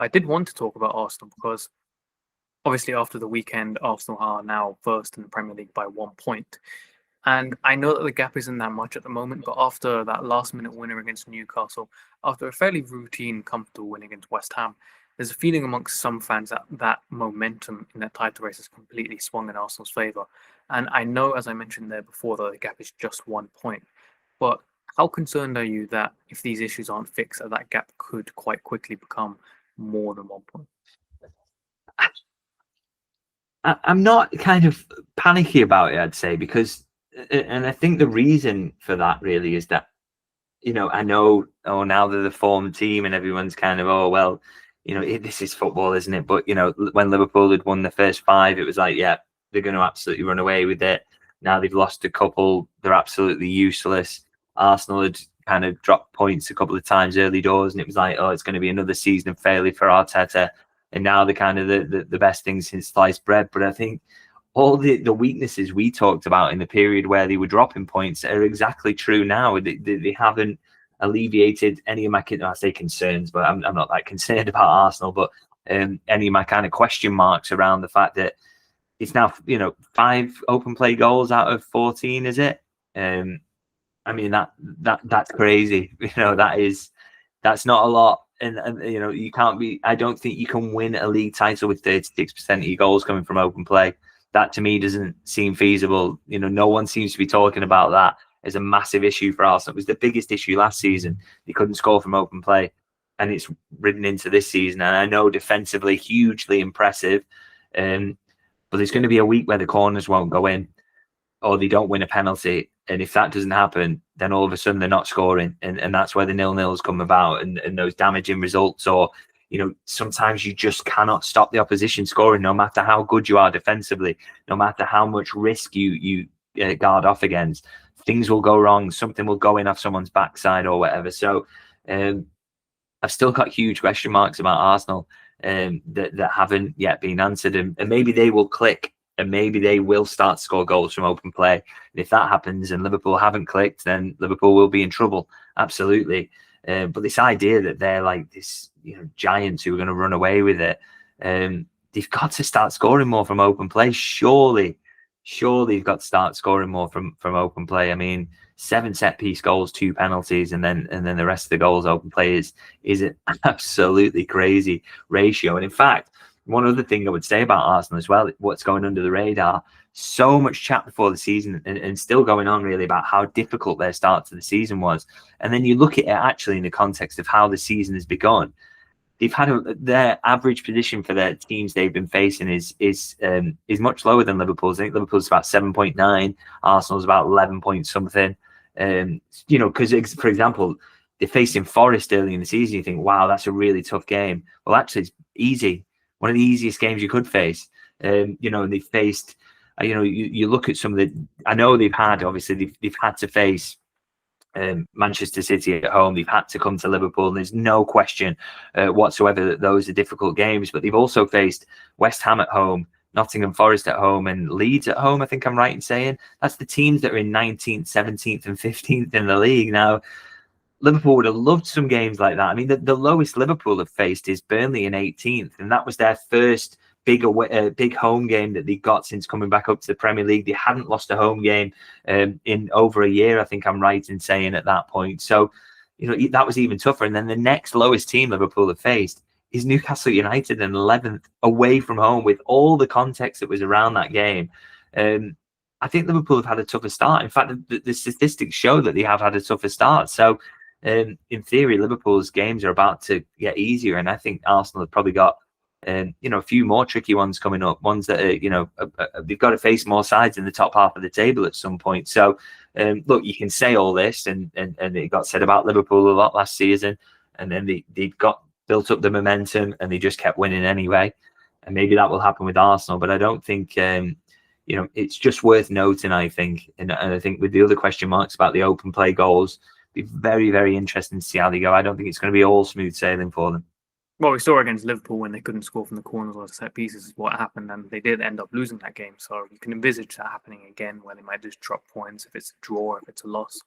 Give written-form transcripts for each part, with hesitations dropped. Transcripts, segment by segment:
I did want to talk about Arsenal because obviously after the weekend, Arsenal are now first in the Premier League by 1 point. And I know that the gap isn't that much at the moment, but after that last minute winner against Newcastle, after a fairly routine, comfortable win against West Ham, there's a feeling amongst some fans that that momentum in that title race has completely swung in Arsenal's favour. And I know, as I mentioned there before, that the gap is just 1 point. But how concerned are you that if these issues aren't fixed, that gap could quite quickly become more than 1 point? I'm not kind of panicky about it, I'd say, because, and I think the reason for that really is that, I know, now they're the form team and everyone's kind of, well, this is football, isn't it? But, when Liverpool had won the first five, it was like, yeah, they're going to absolutely run away with it. Now they've lost a couple. They're absolutely useless. Arsenal had kind of dropped points a couple of times early doors, and it was like, it's going to be another season of failure for Arteta. And now they're kind of the best thing since sliced bread. But I think all the weaknesses we talked about in the period where they were dropping points are exactly true now. They haven't alleviated any of my, I say concerns, but I'm not that concerned about Arsenal, but any of my kind of question marks around the fact that it's now, 5 open play goals out of 14, is it? I mean, that's crazy. That's not a lot. And you can't be, I don't think you can win a league title with 36% of your goals coming from open play. That to me doesn't seem feasible. No one seems to be talking about that as a massive issue for Arsenal. It was the biggest issue last season. They couldn't score from open play, and it's ridden into this season. And I know defensively, hugely impressive. But there's going to be a week where the corners won't go in, or they don't win a penalty. And if that doesn't happen, then all of a sudden they're not scoring. And that's where the 0-0s come about and those damaging results. Or, sometimes you just cannot stop the opposition scoring, no matter how good you are defensively, no matter how much risk you guard off against. Things will go wrong. Something will go in off someone's backside or whatever. So I've still got huge question marks about Arsenal that haven't yet been answered. And maybe they will click. And maybe they will start to score goals from open play. And if that happens and Liverpool haven't clicked, then Liverpool will be in trouble. Absolutely. But this idea that they're like this, giants who are going to run away with it, they've got to start scoring more from open play. Surely you've got to start scoring more from open play. I mean, 7 set piece goals, 2 penalties, and then the rest of the goals open play is an absolutely crazy ratio. And in fact, one other thing I would say about Arsenal as well, what's going under the radar, so much chat before the season and still going on really about how difficult their start to the season was. And then you look at it actually in the context of how the season has begun. They've had their average position for their teams they've been facing is much lower than Liverpool's. I think Liverpool's about 7.9, Arsenal's about 11 point something. Because for example, they're facing Forest early in the season. You think, wow, that's a really tough game. Well, actually, it's easy. One of the easiest games you could face. And they faced, you look at some of the, I know they've had, obviously, they've had to face Manchester City at home. They've had to come to Liverpool. And there's no question whatsoever that those are difficult games. But they've also faced West Ham at home, Nottingham Forest at home, and Leeds at home, I think I'm right in saying. That's the teams that are in 19th, 17th, and 15th in the league. Now, Liverpool would have loved some games like that. I mean, the lowest Liverpool have faced is Burnley in 18th, and that was their first big home game that they got since coming back up to the Premier League. They hadn't lost a home game in over a year, I think I'm right in saying at that point. So, that was even tougher. And then the next lowest team Liverpool have faced is Newcastle United in 11th, away from home, with all the context that was around that game. I think Liverpool have had a tougher start. In fact, the statistics show that they have had a tougher start. So, in theory, Liverpool's games are about to get easier, and I think Arsenal have probably got, a few more tricky ones coming up. Ones that are, they've got to face more sides in the top half of the table at some point. So, look, you can say all this, and it got said about Liverpool a lot last season, and then they got built up the momentum, and they just kept winning anyway. And maybe that will happen with Arsenal, but I don't think. It's just worth noting, I think, and I think with the other question marks about the open play goals. Be very, very interesting to see how they go. I don't think it's going to be all smooth sailing for them. Well, we saw against Liverpool when they couldn't score from the corners or the set pieces is what happened, and they did end up losing that game. So you can envisage that happening again, where they might just drop points if it's a draw, if it's a loss.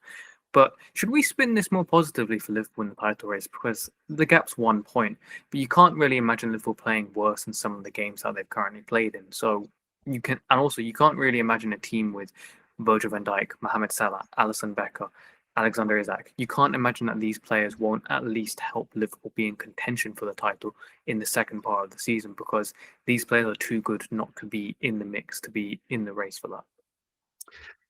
But should we spin this more positively for Liverpool in the title race? Because the gap's 1 point, but you can't really imagine Liverpool playing worse in some of the games that they've currently played in. So you can, and also you can't really imagine a team with Virgil van Dijk, Mohamed Salah, Alisson Becker, Alexander Isak. You can't imagine that these players won't at least help Liverpool be in contention for the title in the second part of the season, because these players are too good not to be in the mix, to be in the race for that.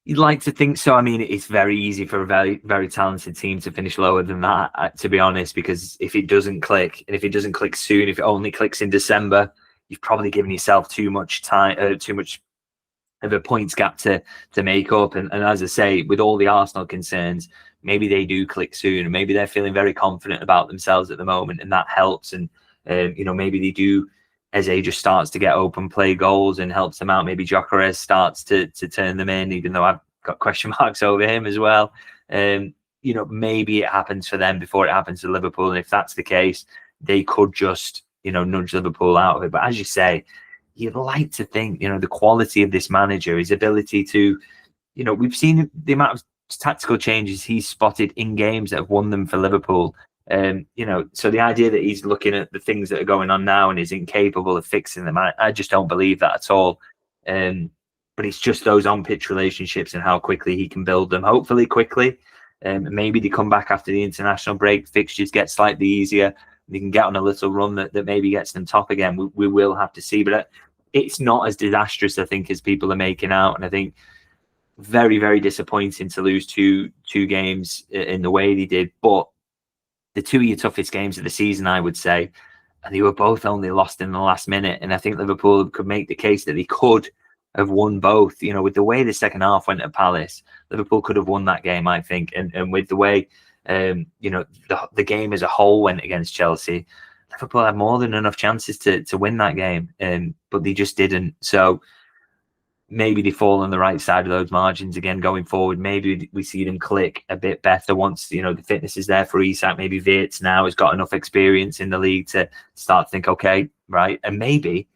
You'd like to think so. I mean, it's very easy for a very, very talented team to finish lower than that, to be honest, because if it doesn't click, and if it doesn't click soon, if it only clicks in December, you've probably given yourself too much time, too much of a points gap to make up. And as I say, with all the Arsenal concerns, maybe they do click soon, and maybe they're feeling very confident about themselves at the moment, and that helps. And maybe they do. Eze just starts to get open play goals and helps them out. Maybe Gyökeres starts to turn them in, even though I've got question marks over him as well. Maybe it happens for them before it happens to Liverpool. And if that's the case, they could just, nudge Liverpool out of it. But as you say, you'd like to think, the quality of this manager, his ability to, we've seen the amount of tactical changes he's spotted in games that have won them for Liverpool. So the idea that he's looking at the things that are going on now and is incapable of fixing them, I just don't believe that at all. But it's just those on-pitch relationships and how quickly he can build them, hopefully quickly. Maybe they come back after the international break, fixtures get slightly easier, they can get on a little run that maybe gets them top again. We will have to see, but it's not as disastrous, I think, as people are making out. And I think very, very disappointing to lose two games in the way they did. But the two of your toughest games of the season, I would say, and they were both only lost in the last minute. And I think Liverpool could make the case that they could have won both. With the way the second half went at Palace, Liverpool could have won that game, I think. And with the way, the game as a whole went against Chelsea, Liverpool had more than enough chances to win that game, but they just didn't. So maybe they fall on the right side of those margins again going forward. Maybe we see them click a bit better once, the fitness is there for Isak. Maybe Wirtz now has got enough experience in the league to start to think, okay, right. And maybe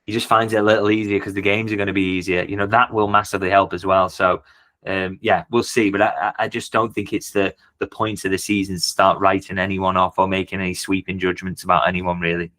he just finds it a little easier because the games are going to be easier. That will massively help as well. So, we'll see. But I just don't think it's the point of the season to start writing anyone off or making any sweeping judgments about anyone, really.